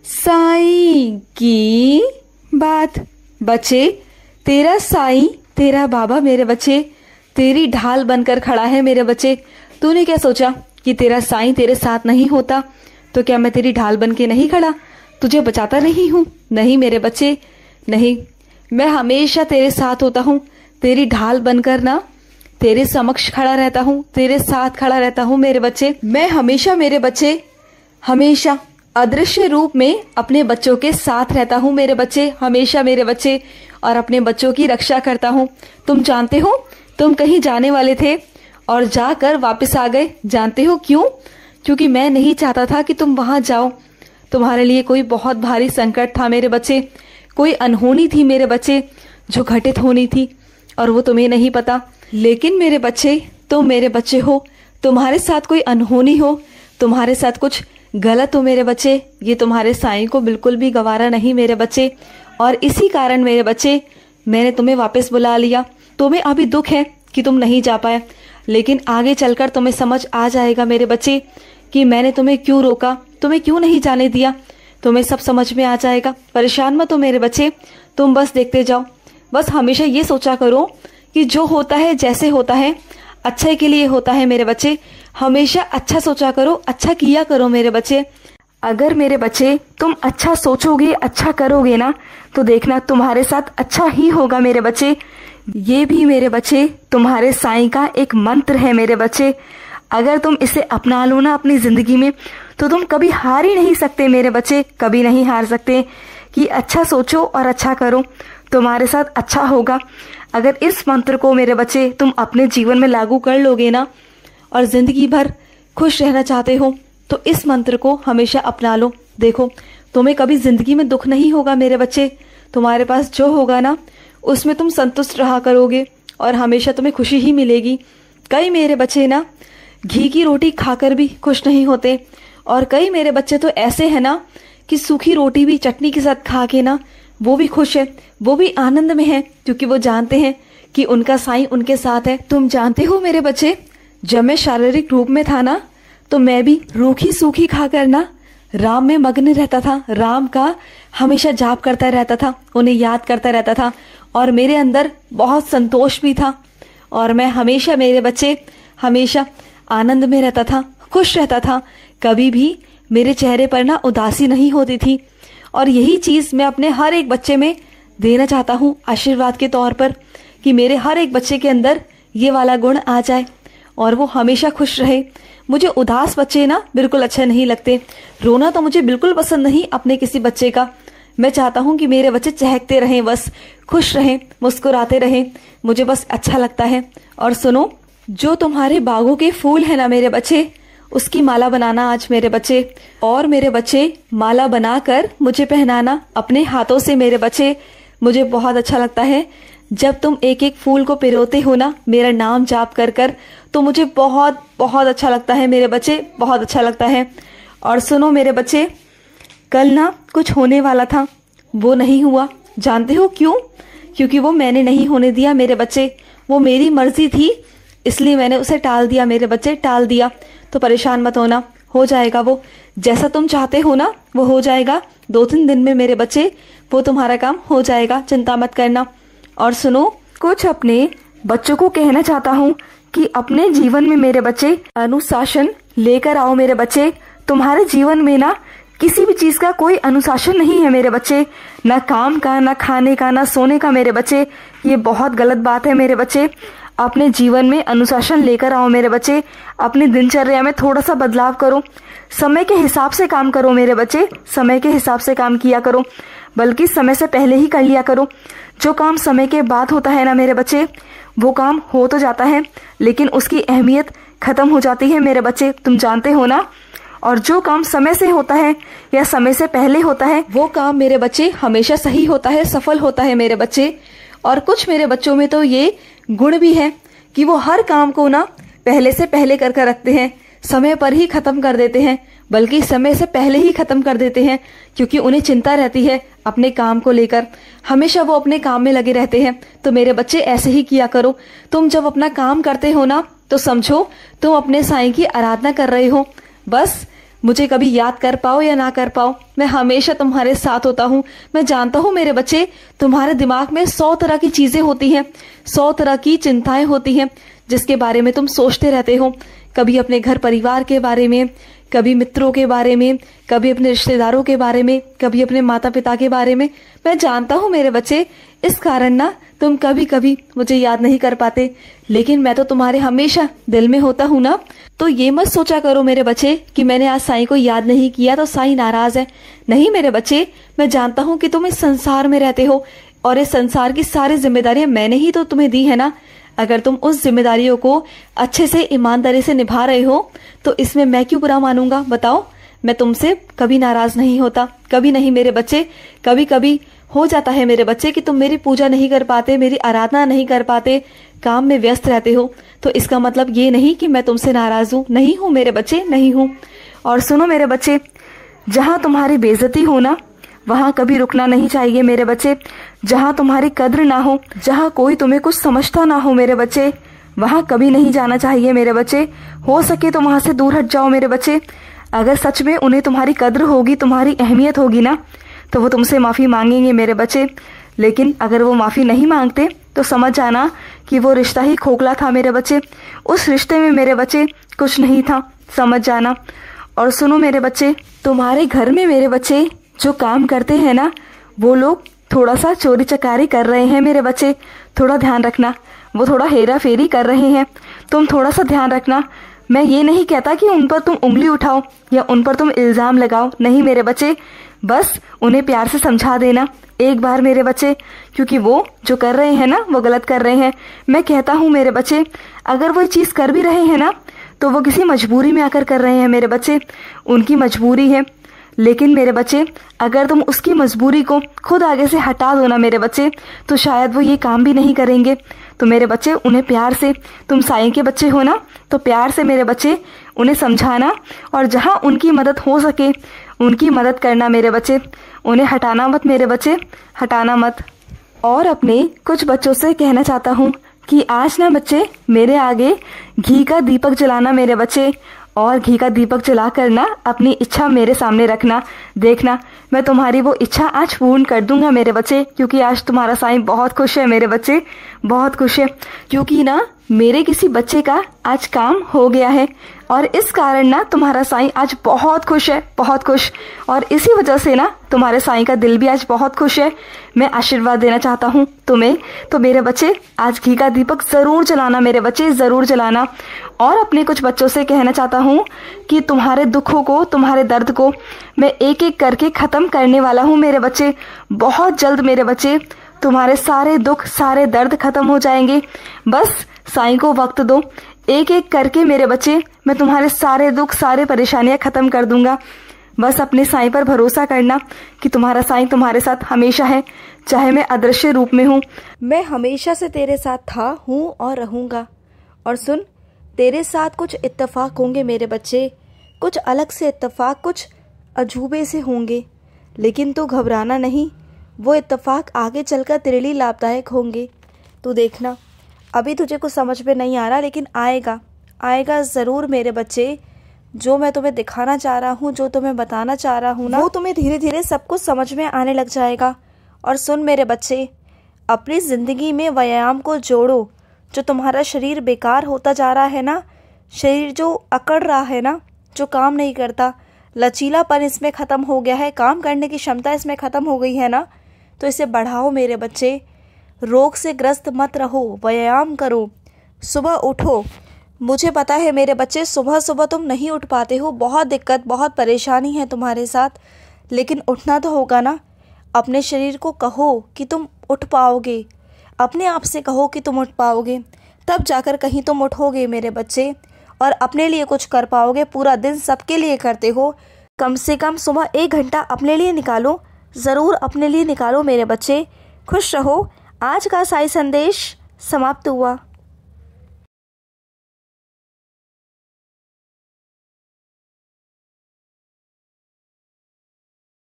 साईं की बात। बच्चे, तेरा साईं, तेरा बाबा मेरे बच्चे तेरी ढाल बनकर खड़ा है मेरे बच्चे। तूने क्या सोचा कि तेरा साईं तेरे साथ नहीं होता तो क्या मैं तेरी ढाल बन के नहीं खड़ा, तुझे बचाता नहीं हूँ? नहीं मेरे बच्चे, नहीं, मैं हमेशा तेरे साथ होता हूँ, तेरी ढाल बनकर ना तेरे समक्ष खड़ा रहता हूँ, तेरे साथ खड़ा रहता हूँ मेरे बच्चे। मैं हमेशा मेरे बच्चे, हमेशा अदृश्य रूप में अपने बच्चों के साथ रहता हूँ मेरे बच्चे, हमेशा मेरे बच्चे, और अपने बच्चों की रक्षा करता हूँ। तुम जानते हो, तुम कहीं जाने वाले थे और जाकर वापस आ गए। जानते हो क्यों? क्योंकि मैं नहीं चाहता था कि तुम वहां जाओ। तुम्हारे लिए कोई बहुत भारी संकट था मेरे बच्चे, कोई अनहोनी थी मेरे बच्चे जो घटित होनी थी, और वो तुम्हें नहीं पता। लेकिन मेरे बच्चे, तुम मेरे बच्चे हो, तुम्हारे साथ कोई अनहोनी हो, तुम्हारे साथ कुछ गलत हो मेरे बच्चे, ये तुम्हारे साईं को बिल्कुल भी गवारा नहीं मेरे बच्चे। और इसी कारण मेरे बच्चे मैंने तुम्हें वापस बुला लिया। तुम्हें अभी दुख है कि तुम नहीं जा पाए, लेकिन आगे चलकर तुम्हें समझ आ जाएगा मेरे बच्चे कि मैंने तुम्हें क्यों रोका, तुम्हें क्यों नहीं जाने दिया, तुम्हें सब समझ में आ जाएगा। परेशान मत हो मेरे बच्चे, तुम बस देखते जाओ। बस हमेशा ये सोचा करो कि जो होता है, जैसे होता है, अच्छे के लिए होता है मेरे बच्चे। हमेशा अच्छा सोचा करो, अच्छा किया करो मेरे बच्चे। अगर मेरे बच्चे तुम अच्छा सोचोगे, अच्छा करोगे ना, तो देखना तुम्हारे साथ अच्छा ही होगा मेरे बच्चे। ये भी मेरे बच्चे तुम्हारे साईं का एक मंत्र है मेरे बच्चे। अगर तुम इसे अपना लो ना अपनी जिंदगी में, तो तुम कभी हार ही नहीं सकते मेरे बच्चे, कभी नहीं हार सकते। कि अच्छा सोचो और अच्छा करो, तुम्हारे साथ अच्छा होगा। अगर इस मंत्र को मेरे बच्चे तुम अपने जीवन में लागू कर लोगे ना, और जिंदगी भर खुश रहना चाहते हो, तो इस मंत्र को हमेशा अपना लो। देखो, तुम्हें कभी जिंदगी में दुख नहीं होगा मेरे बच्चे। तुम्हारे पास जो होगा ना, उसमें तुम संतुष्ट रहा करोगे और हमेशा तुम्हें खुशी ही मिलेगी। कई मेरे बच्चे ना घी की रोटी खाकर भी खुश नहीं होते, और कई मेरे बच्चे तो ऐसे हैं ना कि सूखी रोटी भी चटनी के साथ खा के ना वो भी खुश है, वो भी आनंद में है, क्योंकि वो जानते हैं कि उनका साईं उनके साथ है। तुम जानते हो मेरे बच्चे, जब मैं शारीरिक रूप में था ना, तो मैं भी रूखी सूखी खाकर ना राम में मग्न रहता था, राम का हमेशा जाप करता रहता था, उन्हें याद करता रहता था, और मेरे अंदर बहुत संतोष भी था, और मैं हमेशा मेरे बच्चे हमेशा आनंद में रहता था, खुश रहता था। कभी भी मेरे चेहरे पर ना उदासी नहीं होती थी, और यही चीज मैं अपने हर एक बच्चे में देना चाहता हूँ आशीर्वाद के तौर पर, कि मेरे हर एक बच्चे के अंदर ये वाला गुण आ जाए और वो हमेशा खुश रहे। मुझे उदास बच्चे ना बिल्कुल अच्छे नहीं लगते, रोना तो मुझे बिल्कुल पसंद नहीं अपने किसी बच्चे का। मैं चाहता हूँ कि मेरे बच्चे चहकते रहें, बस खुश रहें, मुस्कुराते रहें, मुझे बस अच्छा लगता है। और सुनो, जो तुम्हारे बागों के फूल है ना मेरे बच्चे, उसकी माला बनाना आज मेरे बच्चे, और मेरे बच्चे माला बनाकर मुझे पहनाना अपने हाथों से मेरे बच्चे। मुझे बहुत अच्छा लगता है जब तुम एक एक फूल को पिरोते हो ना मेरा नाम जाप कर कर, तो मुझे बहुत बहुत अच्छा लगता है मेरे बच्चे, बहुत अच्छा लगता है। और सुनो मेरे बच्चे, कल ना कुछ होने वाला था, वो नहीं हुआ। जानते हो क्यों? क्योंकि वो मैंने नहीं होने दिया मेरे बच्चे, वो मेरी मर्जी थी, इसलिए मैंने उसे टाल दिया मेरे बच्चे, टाल दिया। तो परेशान मत होना, हो जाएगा वो, जैसा तुम चाहते हो ना वो हो जाएगा। 2-3 दिन में मेरे बच्चे वो तुम्हारा काम हो जाएगा, चिंता मत करना। और सुनो, कुछ अपने बच्चों को कहना चाहता हूँ कि अपने जीवन में मेरे बच्चे अनुशासन लेकर आओ मेरे बच्चे। तुम्हारे जीवन में ना किसी भी चीज का कोई अनुशासन नहीं है मेरे बच्चे, ना काम का, ना खाने का, ना सोने का मेरे बच्चे। ये बहुत गलत बात है मेरे बच्चे। अपने जीवन में अनुशासन लेकर आओ मेरे बच्चे। अपनी दिनचर्या में थोड़ा सा बदलाव करो, समय के हिसाब से काम करो मेरे बच्चे, समय के हिसाब से काम किया करो, बल्कि समय से पहले ही कर लिया करो। जो काम समय के बाद होता है ना मेरे बच्चे, वो काम हो तो जाता है, लेकिन उसकी अहमियत खत्म हो जाती है मेरे बच्चे, तुम जानते हो ना। और जो काम समय से होता है या समय से पहले होता है, वो काम मेरे बच्चे हमेशा सही होता है, सफल होता है मेरे बच्चे। और कुछ मेरे बच्चों में तो ये गुण भी है कि वो हर काम को ना पहले से पहले कर कर रखते हैं, समय पर ही खत्म कर देते हैं, बल्कि समय से पहले ही खत्म कर देते हैं, क्योंकि उन्हें चिंता रहती है अपने काम को लेकर। हमेशा वो अपने काम में लगे रहते हैं। तो मेरे बच्चे ऐसे ही किया करो। तुम जब अपना काम करते हो ना, तो समझो तुम अपने साईं की आराधना कर रहे हो। बस मुझे कभी याद कर पाओ या ना कर पाओ, मैं हमेशा तुम्हारे साथ होता हूँ। मैं जानता हूँ मेरे बच्चे, तुम्हारे दिमाग में 100 तरह की चीजें होती हैं, 100 तरह की चिंताएं होती हैं जिसके बारे में तुम सोचते रहते हो। कभी अपने घर परिवार के बारे में, कभी मित्रों के बारे में, कभी अपने रिश्तेदारों के बारे में, कभी अपने माता पिता के बारे में। मैं जानता हूँ मेरे बच्चे, इस कारण ना तुम कभी कभी मुझे याद नहीं कर पाते, लेकिन मैं तो तुम्हारे हमेशा दिल में होता हूँ ना। तो ये मत सोचा करो मेरे बच्चे कि मैंने आज साईं को याद नहीं किया तो साईं नाराज है। नहीं मेरे बच्चे, मैं जानता हूँ कि तुम इस संसार में रहते हो और इस संसार की सारी जिम्मेदारियां मैंने ही तो तुम्हें दी है ना। अगर तुम उस जिम्मेदारियों को अच्छे से ईमानदारी से निभा रहे हो तो इसमें मैं क्यों बुरा मानूंगा, बताओ। मैं तुमसे कभी नाराज नहीं होता, कभी नहीं मेरे बच्चे। कभी कभी हो जाता है मेरे बच्चे कि तुम मेरी पूजा नहीं कर पाते, मेरी आराधना नहीं कर पाते, काम में व्यस्त रहते हो, तो इसका मतलब ये नहीं कि मैं तुमसे नाराज हूँ। नहीं हूँ मेरे बच्चे, नहीं हूँ। और सुनो मेरे बच्चे, जहाँ तुम्हारी बेइज्जती हो ना वहाँ कभी रुकना नहीं चाहिए मेरे बच्चे। जहाँ तुम्हारी कद्र ना हो, जहाँ कोई तुम्हें कुछ समझता ना हो मेरे बच्चे, वहाँ कभी नहीं जाना चाहिए मेरे बच्चे। हो सके तो वहाँ से दूर हट जाओ मेरे बच्चे। अगर सच में उन्हें तुम्हारी कद्र होगी, तुम्हारी अहमियत होगी ना, तो वो तुमसे माफ़ी मांगेंगे मेरे बच्चे। लेकिन अगर वो माफ़ी नहीं मांगते तो समझ जाना कि वो रिश्ता ही खोखला था मेरे बच्चे। उस रिश्ते में मेरे बच्चे कुछ नहीं था, समझ जाना। और सुनो मेरे बच्चे, तुम्हारे घर में मेरे बच्चे जो काम करते हैं ना, वो लोग थोड़ा सा चोरी चकारी कर रहे हैं मेरे बच्चे, थोड़ा ध्यान रखना। वो थोड़ा हेरा फेरी कर रहे हैं, तुम थोड़ा सा ध्यान रखना। मैं ये नहीं कहता कि उन पर तुम उंगली उठाओ या उन पर तुम इल्ज़ाम लगाओ, नहीं मेरे बच्चे। बस उन्हें प्यार से समझा देना एक बार मेरे बच्चे, क्योंकि वो जो कर रहे हैं ना वो गलत कर रहे हैं। मैं कहता हूँ मेरे बच्चे, अगर वो चीज़ कर भी रहे हैं ना तो वो किसी मजबूरी में आकर कर रहे हैं मेरे बच्चे, उनकी मजबूरी है। लेकिन मेरे बच्चे, अगर तुम उसकी मजबूरी को खुद आगे से हटा दो ना मेरे बच्चे, तो शायद वो ये काम भी नहीं करेंगे। तो मेरे बच्चे उन्हें प्यार से, तुम साईं के बच्चे हो ना, तो प्यार से मेरे बच्चे उन्हें समझाना और जहाँ उनकी मदद हो सके उनकी मदद करना मेरे बच्चे। उन्हें हटाना मत मेरे बच्चे, हटाना मत। और अपने कुछ बच्चों से कहना चाहता हूँ कि आज ना बच्चे मेरे आगे घी का दीपक जलाना मेरे बच्चे, और घी का दीपक जला कर ना अपनी इच्छा मेरे सामने रखना। देखना मैं तुम्हारी वो इच्छा आज पूर्ण कर दूंगा मेरे बच्चे, क्योंकि आज तुम्हारा साईं बहुत खुश है मेरे बच्चे, बहुत खुश है। क्योंकि ना मेरे किसी बच्चे का आज काम हो गया है और इस कारण ना तुम्हारा साईं आज बहुत खुश है, बहुत खुश। और इसी वजह से ना तुम्हारे साईं का दिल भी आज बहुत खुश है। मैं आशीर्वाद देना चाहता हूँ तुम्हें। तो मेरे बच्चे आज घी का दीपक ज़रूर जलाना मेरे बच्चे, ज़रूर जलाना। और अपने कुछ बच्चों से कहना चाहता हूँ कि तुम्हारे दुखों को, तुम्हारे दर्द को मैं एक एक करके ख़त्म करने वाला हूँ मेरे बच्चे। बहुत जल्द मेरे बच्चे तुम्हारे सारे दुख, सारे दर्द खत्म हो जाएंगे। बस साईं को वक्त दो, एक एक करके मेरे बच्चे मैं तुम्हारे सारे दुख, सारे परेशानियां खत्म कर दूंगा। बस अपने साईं पर भरोसा करना कि तुम्हारा साईं तुम्हारे साथ हमेशा है, चाहे मैं अदृश्य रूप में हूँ। मैं हमेशा से तेरे साथ था, हूँ और रहूंगा। और सुन, तेरे साथ कुछ इत्तेफाक होंगे मेरे बच्चे, कुछ अलग से इत्तेफाक, कुछ अजूबे से होंगे, लेकिन तू घबराना नहीं। वो इत्तेफाक आगे चलकर तेरे लिए लाभदायक होंगे। तू देखना, अभी तुझे कुछ समझ में नहीं आ रहा, लेकिन आएगा, आएगा ज़रूर मेरे बच्चे। जो मैं तुम्हें दिखाना चाह रहा हूँ, जो तुम्हें बताना चाह रहा हूँ ना, वो तुम्हें धीरे धीरे सब कुछ समझ में आने लग जाएगा। और सुन मेरे बच्चे, अपनी ज़िंदगी में व्यायाम को जोड़ो। जो तुम्हारा शरीर बेकार होता जा रहा है ना, शरीर जो अकड़ रहा है ना, जो काम नहीं करता, लचीलापन इसमें ख़त्म हो गया है, काम करने की क्षमता इसमें ख़त्म हो गई है ना, तो इसे बढ़ाओ मेरे बच्चे। रोग से ग्रस्त मत रहो, व्यायाम करो, सुबह उठो। मुझे पता है मेरे बच्चे, सुबह सुबह तुम नहीं उठ पाते हो, बहुत दिक्कत, बहुत परेशानी है तुम्हारे साथ, लेकिन उठना तो होगा ना। अपने शरीर को कहो कि तुम उठ पाओगे, अपने आप से कहो कि तुम उठ पाओगे, तब जाकर कहीं तुम उठोगे मेरे बच्चे, और अपने लिए कुछ कर पाओगे। पूरा दिन सबके लिए करते हो, कम से कम सुबह 1 घंटा अपने लिए निकालो, ज़रूर अपने लिए निकालो मेरे बच्चे। खुश रहो। आज का साईं संदेश समाप्त हुआ।